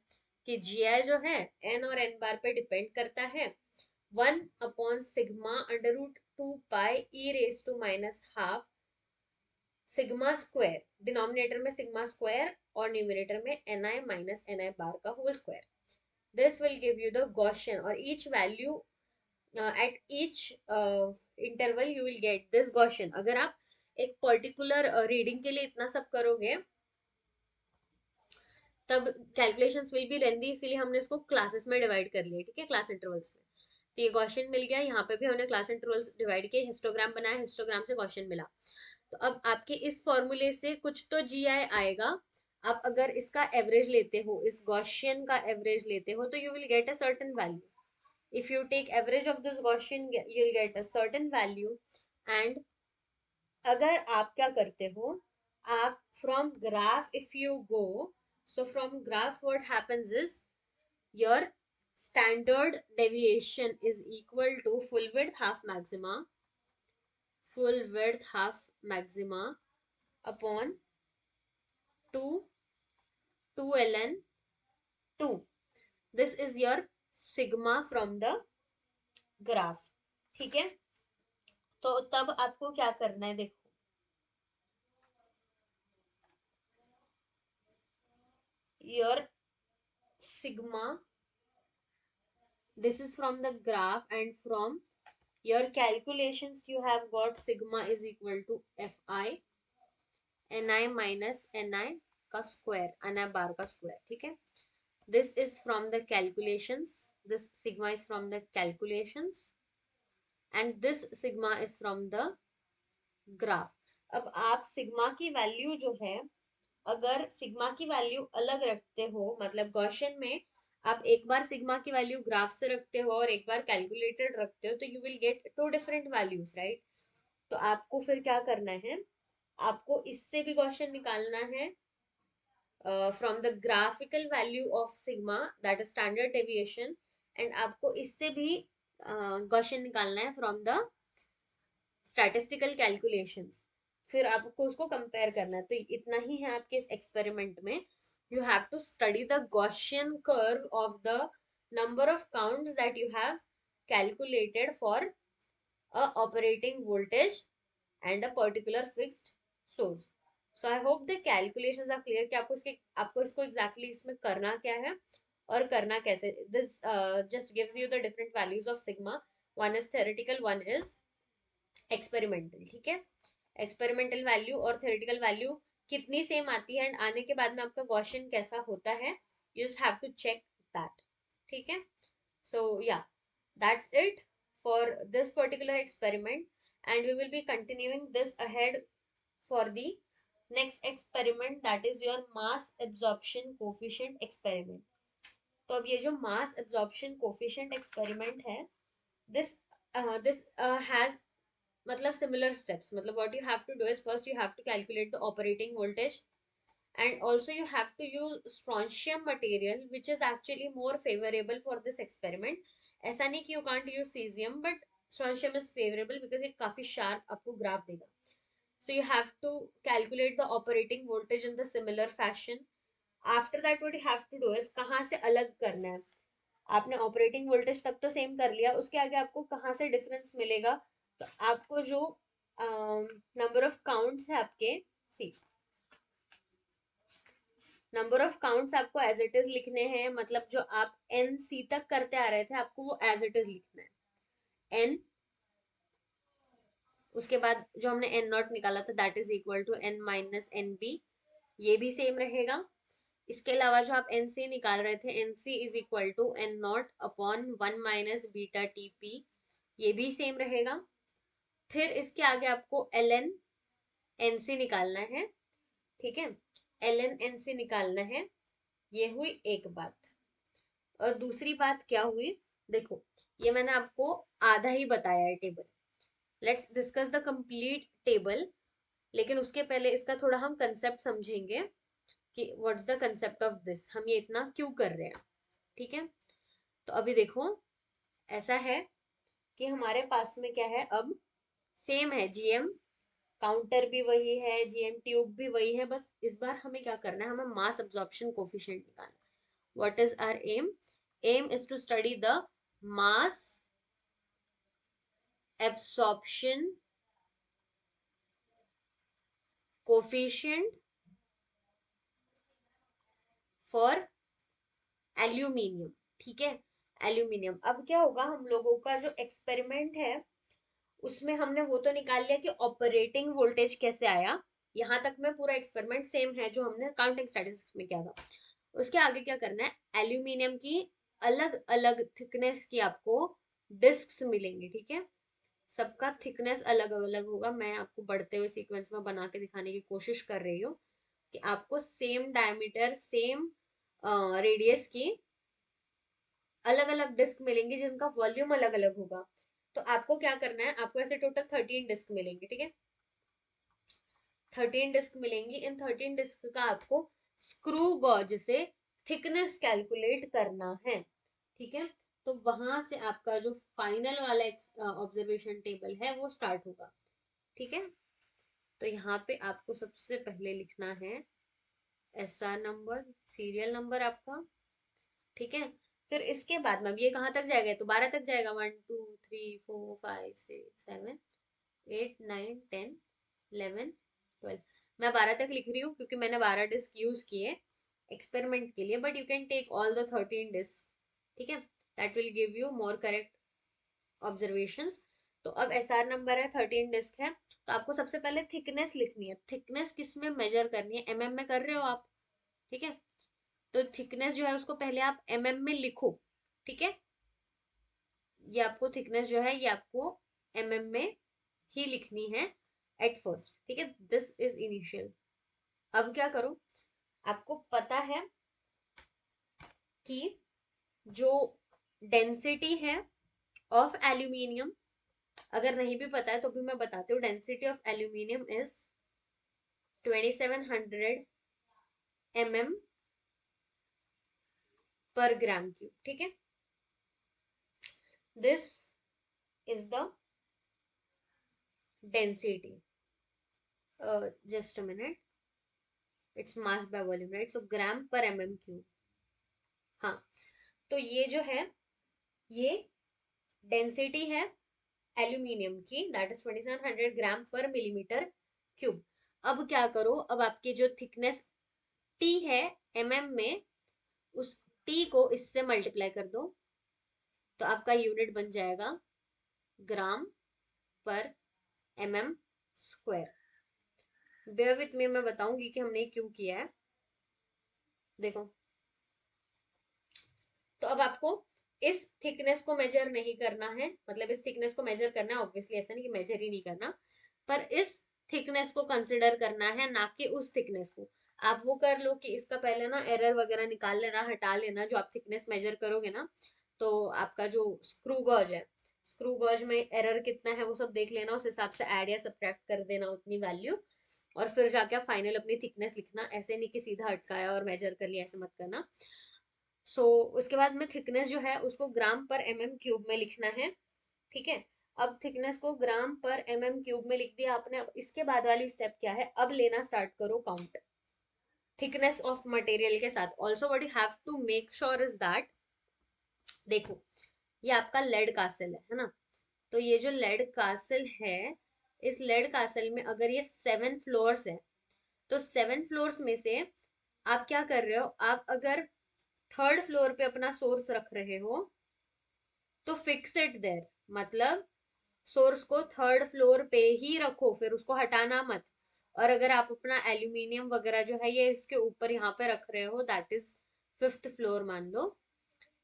कि जीआई जो है एन और एन बार पे डिपेंड करता है, 1/सिग्मा under root 2 pi e raise to minus half sigma square, denominator में सिग्मा स्क्वायर और न्यूमरेटर में N I minus N I bar का whole square. This will give you the Gaussian, और each value at each interval you will get this Gaussian। अगर आप एक particular reading के लिए इतना सब करोगे तब कैलकुलेशंस विल बी लेंदी, इसीलिए हमने इसको क्लासेस में डिवाइड कर लिया। ठीक है, क्लास इंटरवल्स में। तो ये गॉसियन मिल गया, यहाँ पे भी हमने क्लास इंटरवल्स डिवाइड किए, हिस्टोग्राम बनाया, हिस्टोग्राम से गॉसियन मिला। तो अब आपके इस फॉर्मूले से कुछ तो जी आई आएगा। आप अगर इसका एवरेज लेते हो, इस गॉसियन का एवरेज लेते हो, तो you will get a certain value. if you take average of this Gaussian you'll get a certain value। and अगर आप क्या करते हो, आप from graph if you go, so from graph what happens is your standard deviation is equal to full width half maxima upon 2 ln 2। this is your sigma from the graph। ठीक है, तो तब आपको क्या करना है देखो, your sigma, this is from the graph, and from your calculations you have got sigma is equal to fi ni minus ni का स्क्वायर, ni बार का स्क्वायर। ठीक है, this is from the calculations, this sigma is from the calculations and this sigma is from the graph। अब आप sigma की value जो है, अगर सिग्मा की वैल्यू अलग रखते हो, मतलब गॉसियन में आप एक बार सिग्मा की वैल्यू ग्राफ से रखते हो और एक बार कैलकुलेटेड रखते हो, तो you will get two different values, right. तो आपको फिर क्या करना है, आपको इससे भी गॉसियन निकालना है from the graphical value of sigma that is standard deviation, and आपको इससे भी गॉसियन निकालना है फ्रॉम द स्टैटिस्टिकल कैलकुलेशंस, फिर आपको उसको कंपेयर करना है। तो इतना ही है आपके इस एक्सपेरिमेंट में। You have to study the Gaussian curve of the number of counts that you have calculated for a operating voltage and a particular fixed source. So I hope the calculations are clear कि आपको इसको exactly इसमें करना क्या है और करना कैसे। This just gives you the different values of sigma, one is theoretical, one is experimental. ठीक है, एक्सपेरिमेंटल वैल्यू और थ्योरेटिकल वैल्यू कितनी सेम आती है एंड आने के बाद में आपका गॉसियन कैसा होता है, you just have to check that. ठीक है, so yeah, that's it for this particular experiment, and we will be continuing this ahead for the next experiment, that is your mass absorption coefficient experiment. तो अब ये जो mass absorption coefficient experiment है, this has मतलब similar steps, मतलब what you have to do is first you have to calculate the operating voltage, and also you have to use strontium material which is actually more favorable for this experiment. ऐसा नहीं कि you can't use cesium, but strontium is favorable because ये काफी sharp आपको graph देगा. So you have to calculate the operating voltage in the similar fashion. After that what you have to do is कहाँ से अलग करना है. आपने ऑपरेटिंग वोल्टेज तक तो सेम कर लिया, उसके आगे आपको कहाँ से डिफरेंस मिलेगा. तो आपको जो नंबर ऑफ काउंट्स है आपके, सी नंबर ऑफ काउंट्स आपको एज इट इज लिखने हैं, मतलब जो आप एन सी तक करते आ रहे थे आपको वो एज इट इज लिखना है. एन, उसके बाद जो हमने एन नॉट निकाला था that is equal to N minus N B, ये भी सेम रहेगा. इसके अलावा जो आप एन सी निकाल रहे थे, N C is equal to N naught upon one minus beta T P, ये भी सेम रहेगा. फिर इसके आगे आपको एल एन एन सी निकालना है. ठीक है, एल एन एन सी निकालना है. ये हुई एक बात. और दूसरी बात क्या हुई, देखो ये मैंने आपको आधा ही बताया है table. Let's discuss the complete table, लेकिन उसके पहले इसका थोड़ा हम कंसेप्ट समझेंगे कि what's the concept of this, हम ये इतना क्यों कर रहे हैं. ठीक है, तो अभी देखो ऐसा है कि हमारे पास में क्या है, अब सेम है, जीएम काउंटर भी वही है, जीएम ट्यूब भी वही है, बस इस बार हमें क्या करना है, हमें मास अब्जॉर्प्शन कोफिशिएंट निकालना है. What is our aim, aim is to study the mass absorption coefficient for aluminium. ठीक है, एल्यूमिनियम. अब क्या होगा, हम लोगों का जो एक्सपेरिमेंट है उसमें हमने वो तो निकाल लिया कि ऑपरेटिंग वोल्टेज कैसे आया, यहां तक में पूरा एक्सपेरिमेंट सेम है जो हमने काउंटिंग स्टैटिस्टिक्स में किया था. उसके आगे क्या करना है, एल्यूमिनियम की अलग अलग थिकनेस की आपको डिस्क्स मिलेंगे. ठीक है, सबका थिकनेस अलग अलग होगा. मैं आपको बढ़ते हुए सीक्वेंस में बना के दिखाने की कोशिश कर रही हूँ कि आपको सेम डायमीटर सेम रेडियस की अलग अलग डिस्क मिलेंगी जिनका वॉल्यूम अलग अलग होगा. तो आपको क्या करना है, आपको ऐसे टोटल 13 डिस्क मिलेंगी. ठीक है, 13 डिस्क मिलेंगी. इन 13 डिस्क का आपको स्क्रू गॉज से थिकनेस कैलकुलेट करना है. ठीक है, तो वहां से आपका जो फाइनल वाला ऑब्जर्वेशन टेबल है वो स्टार्ट होगा. ठीक है, तो यहाँ पे आपको सबसे पहले लिखना है एसआर नंबर, सीरियल नंबर आपका. ठीक है, फिर इसके बाद में अब ये कहाँ तक जाएगा, तो 12 तक जाएगा. 1 2 3 4 5 6 7 8 9 10 11 12. मैं 12 तक लिख रही हूँ क्योंकि मैंने 12 डिस्क यूज किए एक्सपेरिमेंट के लिए, but you can take all the 13 disc. ठीक है, that will give you more correct observations. तो अब एसआर नंबर है, 13 डिस्क है, तो आपको सबसे पहले थिकनेस लिखनी है. थिकनेस किस में मेजर करनी है, एमएम में कर रहे हो आप. ठीक है, तो थिकनेस जो है उसको पहले आप एमएम में लिखो. ठीक है, ये आपको थिकनेस जो है ये आपको एमएम में ही लिखनी है एट फर्स्ट. ठीक है, दिस इज इनिशियल. अब क्या करो, आपको पता है कि जो डेंसिटी है ऑफ एल्यूमिनियम, अगर नहीं भी पता है तो भी मैं बताती हूँ, density of aluminium is 2700 mm per gram cube, ठीक है। This is the density, just a minute, it's mass by volume, right, so gram per mm cube. हाँ, तो ये जो है, ये डेंसिटी है एल्यूमिनियम की, दैट इज 2700 ग्राम पर मिलीमीटर क्यूब। अब क्या करो, अब आपकी जो थिकनेस टी है mm में, उस टी को इससे मल्टीप्लाई कर दो, तो आपका यूनिट बन जाएगा gram per mm square. Bear with me, मैं बताऊंगी कि हमने क्यों किया है। देखो, तो अब आपको इस थिकनेस को मेजर नहीं करना है, मतलब इस थिकनेस को मेजर करना है, ऑब्वियसली ऐसा नहीं कि मेजर ही नहीं करना, पर इस थिकनेस को कंसिडर करना है, ना कि उस थिकनेस को। आप वो कर लो कि इसका पहले ना एरर वगैरह निकाल लेना, हटा लेना, जो आप थिकनेस मेजर करोगे ना, तो आपका जो स्क्रू गॉज है, स्क्रू गॉज में एरर कितना है वो सब देख लेना, उस हिसाब से ऐड या सब्ट्रैक्ट कर देना उतनी वैल्यू, और फिर जाके आप फाइनल अपनी थिकनेस लिखना, ऐसे नहीं कि सीधा अटकाया और मेजर कर लिया, ऐसे मत करना। सो उसके बाद में थिकनेस जो है उसको ग्राम पर क्यूब में लिखना है, ठीक है। अब थिकनेस को ग्राम पर क्यूब में लिख दिया आपने, अब इसके बाद वाली स्टेप क्या है, अब लेना स्टार्ट करो काउंट थिकनेस ऑफ मटेरियल के साथ। Also what you have to make sure is that, देखो, ये आपका लेड कासल है ना, तो ये जो लेड कासल है, इस लेड कासल में अगर ये 7 फ्लोर्स है, तो 7 फ्लोर्स में से आप क्या कर रहे हो, आप अगर थर्ड फ्लोर पे अपना सोर्स रख रहे हो, तो फिक्स इट देयर, मतलब सोर्स को थर्ड फ्लोर पे ही रखो, फिर उसको हटाना मत। और अगर आप अपना एल्यूमिनियम वगैरह जो है ये इसके ऊपर यहाँ पे रख रहे हो, दैट इज फिफ्थ फ्लोर मान लो,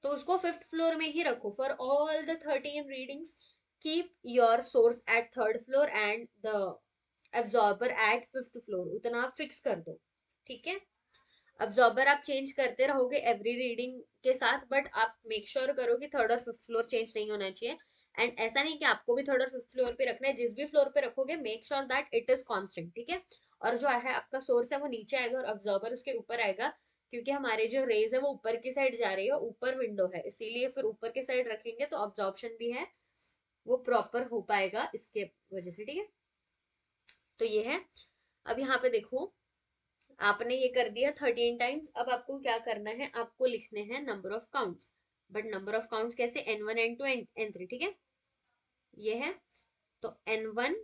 तो उसको फिफ्थ फ्लोर में ही रखो for all the 13 readings. Keep your source at third floor and the absorber at fifth floor, उतना आप फिक्स कर दो, ठीक है। अब्जॉर्बर आप चेंज करते रहोगे एवरी रीडिंग के साथ, बट आप मेक श्योर करो कि थर्ड और फिफ्थ फ्लोर चेंज नहीं होना चाहिए। एंड ऐसा नहीं कि आपको भी थर्ड और फिफ्थ फ्लोर पे रखना है, जिस भी फ्लोर पे रखोगे make sure that it is constant, ठीक है। और जो है आपका सोर्स है वो नीचे आएगा और अब्जॉर्बर उसके ऊपर आएगा, क्योंकि हमारे जो रेज है वो ऊपर की साइड जा रही है, ऊपर विंडो है, इसीलिए फिर ऊपर के साइड रखेंगे तो अब्जॉर्प्शन भी है वो प्रॉपर हो पाएगा इसके वजह से, ठीक है। तो ये है। अब यहाँ पे देखो, आपने ये कर दिया 13 टाइम्स, अब आपको क्या करना है, आपको लिखने हैं number of counts. But number of counts कैसे, n1 n2 n3, ठीक है, ये है। तो n1,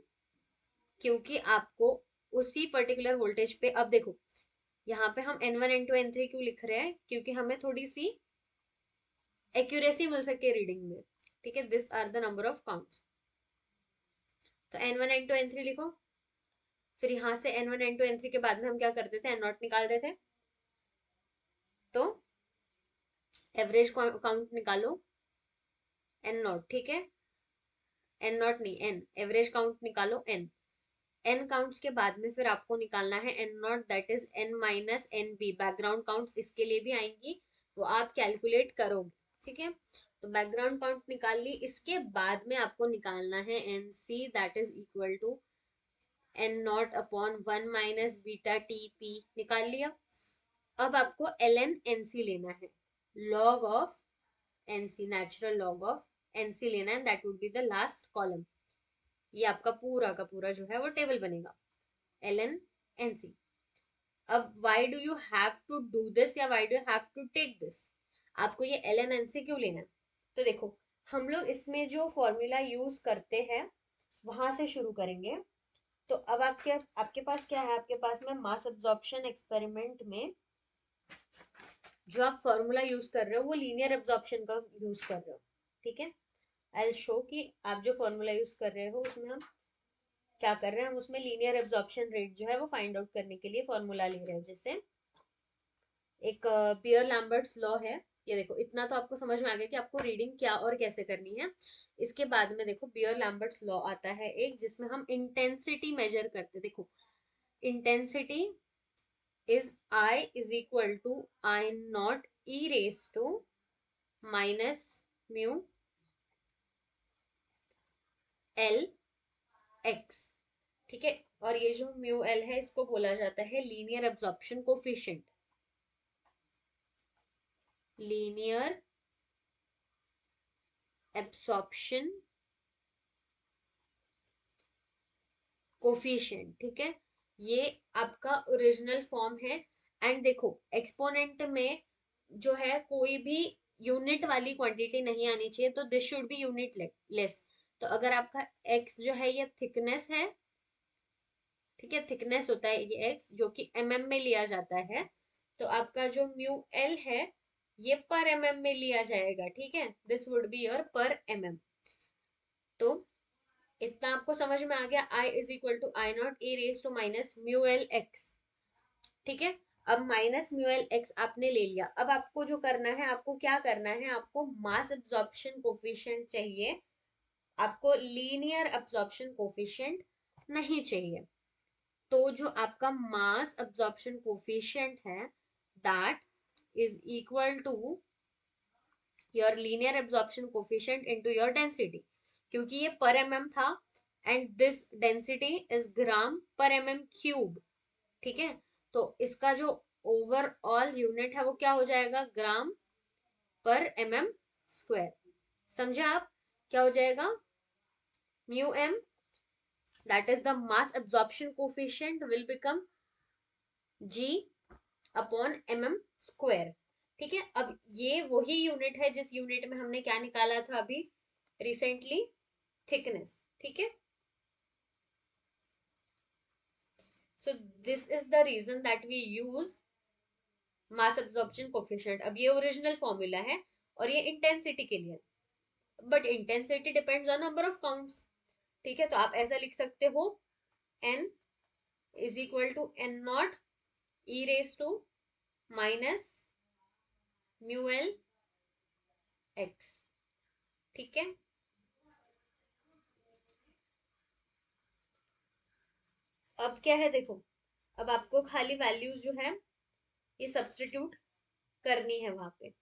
क्योंकि आपको उसी पर्टिकुलर वोल्टेज पे, अब देखो यहाँ पे हम n1 n2 n3 क्यों लिख रहे हैं, क्योंकि हमें थोड़ी सी एक्यूरेसी मिल सके रीडिंग में, ठीक है। This are the number of counts, तो n1 n2 n3 लिखो। फिर यहाँ से n1 n2 n3 के बाद में हम क्या करते थे, n0 निकालते थे, तो एवरेज काउंट निकालो n0, ठीक है, n0 नहीं, n एवरेज काउंट निकालो, n काउंट्स के बाद में फिर आपको निकालना है n0, that is n minus N B, background counts इसके लिए भी आएंगी, वो आप कैलकुलेट करोगे, ठीक है। तो बैकग्राउंड काउंट निकाल ली, इसके बाद में आपको निकालना है N C, that is equal to n0 upon 1 - beta T P, निकाल लिया। अब आपको एल एन एन सी लेना है, log of N C, natural log of N C लेना है, that would be the last column. ये आपका पूरा का पूरा जो है वो टेबल बनेगा, एल एन एन सी। अब why do you have to do this, या why do you have to take this, आपको ये एल एन एन सी क्यों लेना है। तो देखो, हम लोग इसमें जो फॉर्मूला यूज करते हैं वहां से शुरू करेंगे। तो अब आपके आपके पास क्या है, आपके पास में मास एब्जॉर्प्शन एक्सपेरिमेंट में जो आप फॉर्मूला यूज कर रहे हो वो लीनियर एब्जॉर्प्शन का यूज कर रहे हो, ठीक है। आई शो कि आप जो फॉर्मूला यूज कर रहे हो उसमें हम क्या कर रहे हैं, हम उसमें लीनियर एब्जॉर्प्शन रेट जो है वो फाइंड आउट करने के लिए फॉर्मूला ले रहे हैं, जैसे एक बियर लैम्बर्ट्स लॉ है। ये देखो, इतना तो आपको समझ में आ गया कि आपको रीडिंग क्या और कैसे करनी है। इसके बाद में देखो बियर लैम्बर्ट्स लॉ आता है एक, जिसमें हम इंटेंसिटी मेजर करते, देखो intensity is I is equal to I naught e raised to minus mu L x, ठीक है। और ये जो म्यू एल है इसको बोला जाता है linear absorption coefficient, linear absorption coefficient, ठीक है। ये आपका ओरिजिनल फॉर्म है। एंड देखो, एक्सपोनेंट में जो है कोई भी यूनिट वाली क्वांटिटी नहीं आनी चाहिए, तो this should be unit less. तो अगर आपका एक्स जो है ये थिकनेस है, ठीक है, थिकनेस होता है ये एक्स जो कि में लिया जाता है, तो आपका जो म्यू एल है ये पर में लिया जाएगा, ठीक है। दिस वुड बी योर पर तो इतना आपको समझ में आ गया। I is equal to I naught a raise to minus mu L X, ठीक है। अब माइनस म्यू एल एक्स आपने ले लिया। अब आपको जो करना है, आपको क्या करना है, आपको मास एब्जॉर्प्शन कोफिशिएंट चाहिए, आपको लीनियर एब्जॉर्प्शन कोफिशिएंट नहीं चाहिए। तो जो आपका मास एब्जॉर्प्शन कोफिशिएंट है that is equal to your linear absorption coefficient into your density, क्योंकि ये पर था and this density is gram per cube, ठीक है। तो इसका जो ओवरऑल यूनिट है वो क्या हो जाएगा, ग्राम पर स्क्वायर। समझे आप, क्या हो जाएगा, mu M that is the mass absorption coefficient will become g upon square, ठीक है। अब ये वही यूनिट है जिस यूनिट में हमने क्या निकाला था अभी रिसेंटली, थिकनेस, ठीक है। So this is the reason that we use mass absorption coefficient. अब ये ओरिजिनल फॉर्मूला है और ये इंटेंसिटी के लिए, but intensity depends on number of counts, ठीक है। तो आप ऐसा लिख सकते हो, n is equal to N not E raise to minus mu L X, ठीक है। अब क्या है देखो, अब आपको खाली वैल्यूज जो है ये सब्स्टिट्यूट करनी है वहां पे।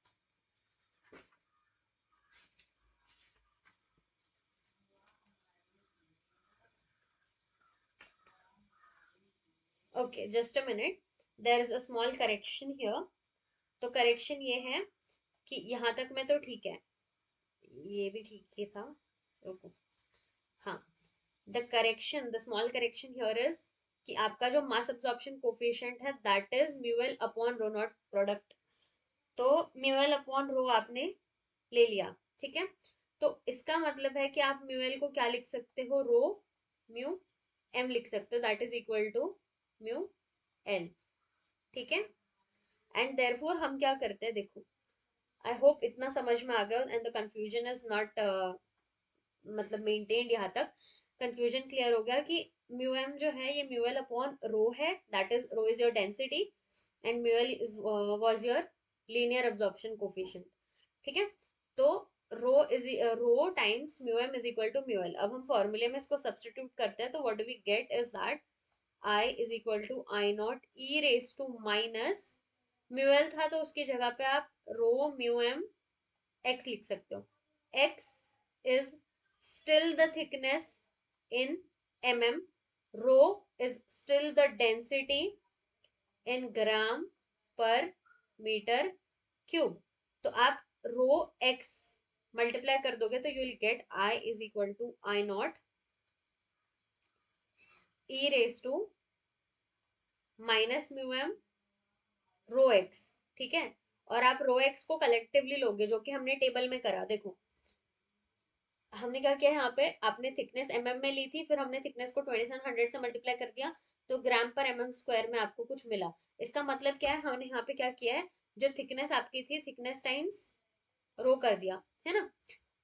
Okay, just a minute, there is a small correction here. तो करेक्शन ये है कि यहाँ तक में तो ठीक है, ये भी ठीक ही था, रुको, हाँ। The correction, the small correction here is कि आपका जो मास एब्जॉर्प्शन कोफिशिएंट है that is mu L upon rho not product. तो म्यूएल अपॉन रो आपने ले लिया, ठीक है। तो इसका मतलब है कि आप म्यूएल को क्या लिख सकते हो, रो म्यू एम लिख सकते हो, that is equal to mu L, ठीक है। एंड देयरफॉर हम क्या करते हैं देखो, आई होप इतना समझ में आ गया and the confusion is not मतलब मेंटेन्ड, यहाँ तक कंफ्यूजन क्लियर हो गया कि म्यू एम जो है ये म्यूएल अपॉन रो है, that is rho is your density and mu L is was your linear absorption coefficient, ठीक है। तो rho is rho times mu M is equal to mu L. अब हम फॉर्मूले में इसको सब्स्टिट्यूट करते हैं, तो what do we get is that I is equal to I naught E raise to minus mu L था तो उसकी जगह पे आप रो म्यू एम एक्स लिख सकते हो। X is still the thickness in mm, rho is still the density in gram per metre cube. तो आप रो एक्स मल्टीप्लाई कर दोगे तो you will get I is equal to I naught E raise to minus mu M rho X, ठीक है। और आप रो x को कलेक्टिवली लोगे जो कि हमने टेबल में करा, देखो हमने क्या किया है, यहाँ पे आपने थिकनेस में ली थी, फिर हमने थिकनेस को 2700 से मल्टीप्लाई कर दिया, तो ग्राम पर स्क्वायर में आपको कुछ मिला। इसका मतलब क्या है, हमने यहाँ पे क्या किया है, जो थिकनेस आपकी थी थिकनेस टाइम्स रो कर दिया, है ना।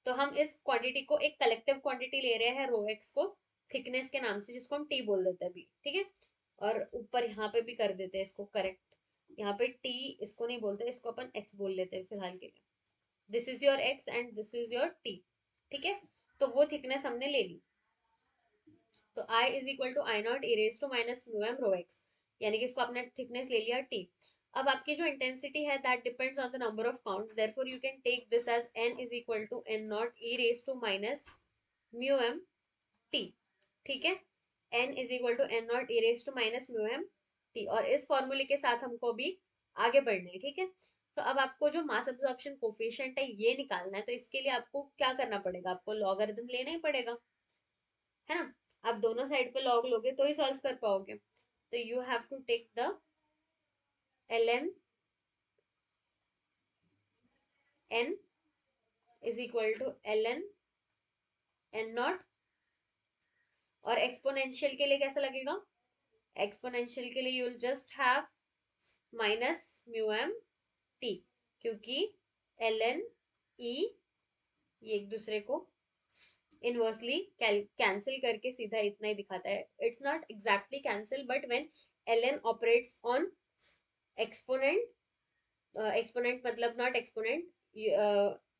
तो हम इस क्वांटिटी को एक कलेक्टिव क्वांटिटी ले रहे हैं रो एक्स को थिकनेस के नाम से, जिसको हम टी बोल देते हैं अभी, ठीक है। और ऊपर यहाँ पे भी कर देते हैं इसको करेक्ट, यहाँ पे टी इसको नहीं बोलते, इसको अपन एक्स बोल लेते हैं फिलहाल के लिए। This is your X and this is your T, ठीक है। तो वो थिकनेस हमने ले ली, तो I is equal to I naught e raise to minus mu M rho X, यानी कि इसको आपने थिकनेस ले लिया टी। अब आपकी जो इंटेंसिटी है that depends on the number of counts, therefore you can take this as n is equal to N not e raise to minus mu M t, ठीक है। N is equal to N not e raise to minus mu M t, और इस फॉर्मूले के साथ हमको भी आगे बढ़ना है, ठीक है। तो अब आपको जो मास एब्जॉर्प्शन कोफिशिएंट है ये निकालना है, तो इसके लिए आपको क्या करना पड़ेगा, आपको लॉगरिथम लेना ही पड़ेगा, है ना। आप दोनों साइड पे लॉग लोगे तो ही सॉल्व कर पाओगे। तो you have to take the ln n is equal to ln n not. और एक्सपोनेंशियल के लिए कैसा लगेगा, एक्सपोनेंशियल के लिए you will just have minus mu M t, क्योंकि ln e ये एक दूसरे को इनवर्सली कैंसिल करके सीधा इतना ही दिखाता है। It's not exactly cancel, but when ln operates on exponent, exponent मतलब not exponent,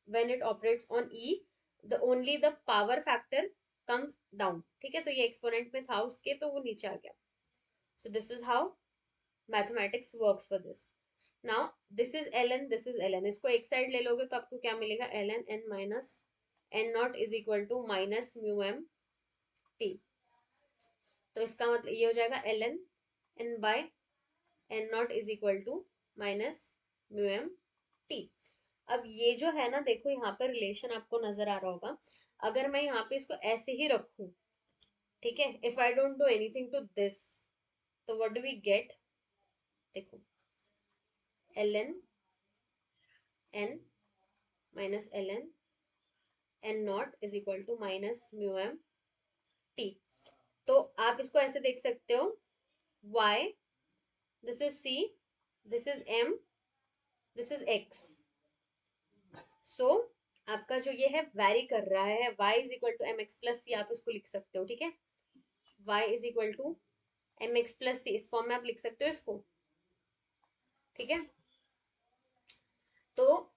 when it operates on e the only the power factor comes down, ठीक है। तो ये exponent में था उसके, तो वो नीचे आ गया। so this is how mathematics works for this। now this is ln, this is ln, इसको एक साइड ले लोगे तो आपको क्या मिलेगा, ln n minus n not is equal to minus mu M T. तो इसका मतलब ये हो जाएगा ln n by n not is equal to minus mu M t. अब ये जो है ना, देखो यहाँ पर रिलेशन आपको नजर आ रहा होगा। अगर मैं यहाँ पे इसको ऐसे ही रखूं, ठीक है, if I don't do anything to this, तो व्हाट डू वी गेट, देखो ln n minus ln n not is equal to minus mu M T. तो आप इसको ऐसे देख सकते हो, y this is c, this is m, this is x। So आपका जो ये है वैरी कर रहा है, y is equal to M X plus C, आप इसको लिख सकते हो, ठीक है। y is equal to M X plus C, इस फॉर्म में आप लिख सकते हो इसको, ठीक है। तो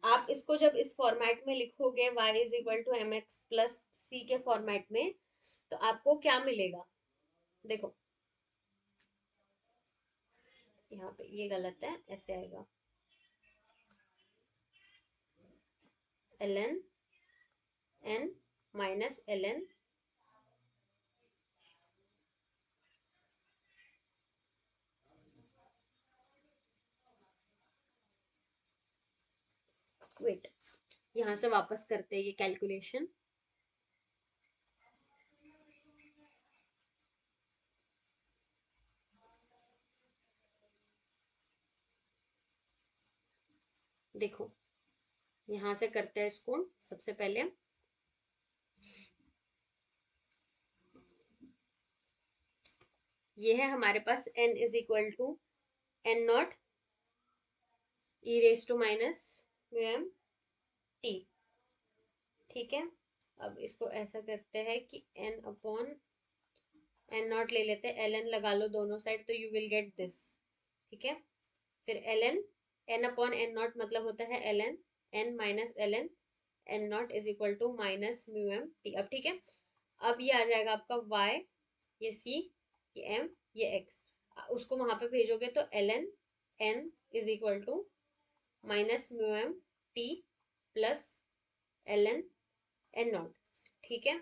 आप इसको जब इस फॉर्मेट में लिखोगे y is equal to M X plus C के फॉर्मेट में, तो आपको क्या मिलेगा, देखो यहाँ पे ये गलत है, ऐसे आएगा ln n minus ln, wait, यहाँ से वापस करते हैं ये कैलकुलेशन। देखो यहाँ से करते हैं इसको, सबसे पहले ये है हमारे पास n is equal to n not E raise to minus mu M t, ठीक है। अब इसको ऐसा करते हैं कि n अपॉन n नॉट ले लेते हैं, ln लगा लो दोनों साइड, तो यू विल गेट दिस, ठीक है। फिर ln n upon n not मतलब होता है ln n minus ln n not is equal to minus mu M t. अब ठीक है, अब ये आ जाएगा आपका y, ये c, ये m, ये x, उसको वहां पे भेजोगे तो ln n is equal to minus mu M t plus ln n not, ठीक है।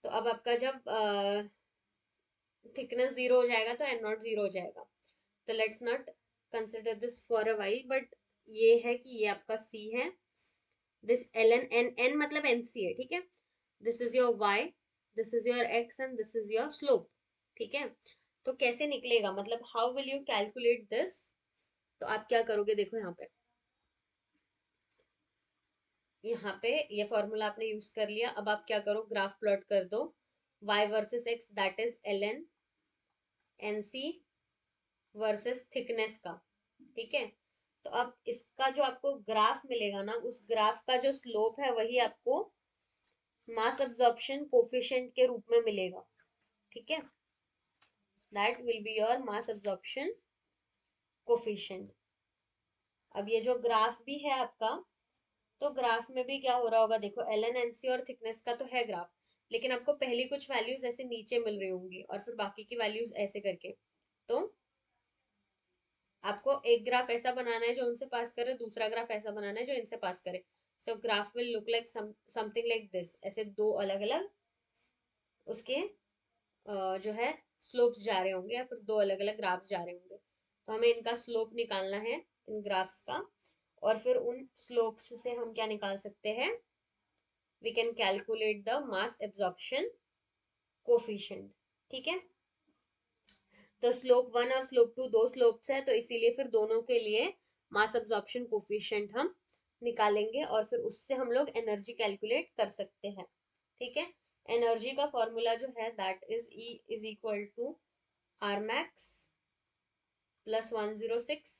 तो अब आपका जब थिकनेस जीरो हो जाएगा तो एन नॉट जीरो हो जाएगा। तो let's not consider this for a while, but ये है कि ये आपका c है, दिस ln n, n मतलब nc है, ठीक है। This is your y, this is your x and this is your slope, ठीक है। तो कैसे निकलेगा, मतलब how will you calculate this, तो आप क्या करोगे, देखो यहाँ पे ये फॉर्मूला आपने यूज कर लिया। अब आप क्या करो, ग्राफ प्लॉट कर दो y versus x, that is ln nc versus thickness का, ठीक है। तो अब इसका जो आपको ग्राफ मिलेगा ना, उस ग्राफ का जो स्लोप है वही आपको मास एब्जॉर्प्शन कोफिशिएंट के रूप में मिलेगा, ठीक है। That will be your mass absorption coefficient. अब ये जो ग्राफ भी है आपका, तो ग्राफ में भी क्या हो रहा होगा, देखो ln nc और थिकनेस का तो है ग्राफ, लेकिन आपको पहली कुछ वैल्यूज ऐसे नीचे मिल रही होंगी और फिर बाकी की वैल्यूज ऐसे करके। तो आपको एक ग्राफ ऐसा बनाना है जो उनसे पास करे, दूसरा ग्राफ ऐसा बनाना है जो इनसे पास करे। सो graph will look like something like this, ऐसे दो अलग अलग उसके जो है स्लोप्स जा रहे होंगे, या फिर दो अलग अलग ग्राफ जा रहे होंगे। तो हमें इनका स्लोप निकालना है, इन ग्राफ्स का, और फिर उन स्लोप्स से हम क्या निकाल सकते हैं, we can calculate the mass absorption coefficient. ठीक है, तो स्लोप 1 और स्लोप 2 दो स्लोप्स है, तो इसीलिए फिर दोनों के लिए मास एब्जॉर्प्शन कोफिशिएंट हम निकालेंगे और फिर उससे हम लोग एनर्जी कैलकुलेट कर सकते हैं। ठीक है, एनर्जी का फॉर्मूला जो है that is E is equal to r max plus 106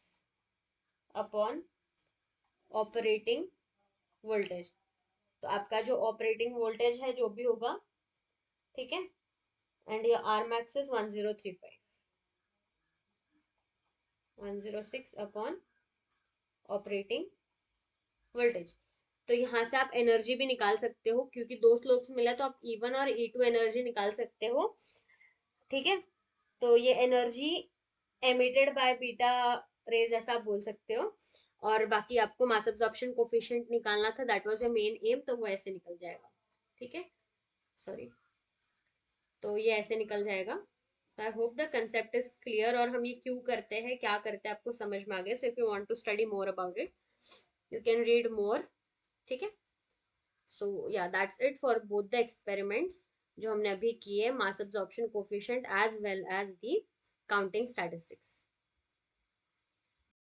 upon operating voltage. तो आपका जो ऑपरेटिंग वोल्टेज है जो भी होगा, ठीक है, एंड ये R max is 1035, 106 upon operating voltage. तो यहाँ से आप एनर्जी भी निकाल सकते हो, क्योंकि दो स्लोप्स मिला तो आप E1 और E2 एनर्जी निकाल सकते हो। ठीक है, तो ये energy emitted by beta raise ऐसा आप बोल सकते हो, और बाकी आपको मास एब्जॉर्प्शन कोफिशिएंट निकालना था, that was your main M, तो वो ऐसे निकल जाएगा। ठीक है, सॉरी, तो ये ऐसे निकल जाएगा। आई hope the concept is clear, और हम ये क्यों करते हैं, क्या करते हैं, आपको समझ में आ गया। So if you want to study more about it, you can read more. ठीक है, सो या that's it for both the experiments जो हमने अभी किए, mass absorption coefficient as well as the counting statistics.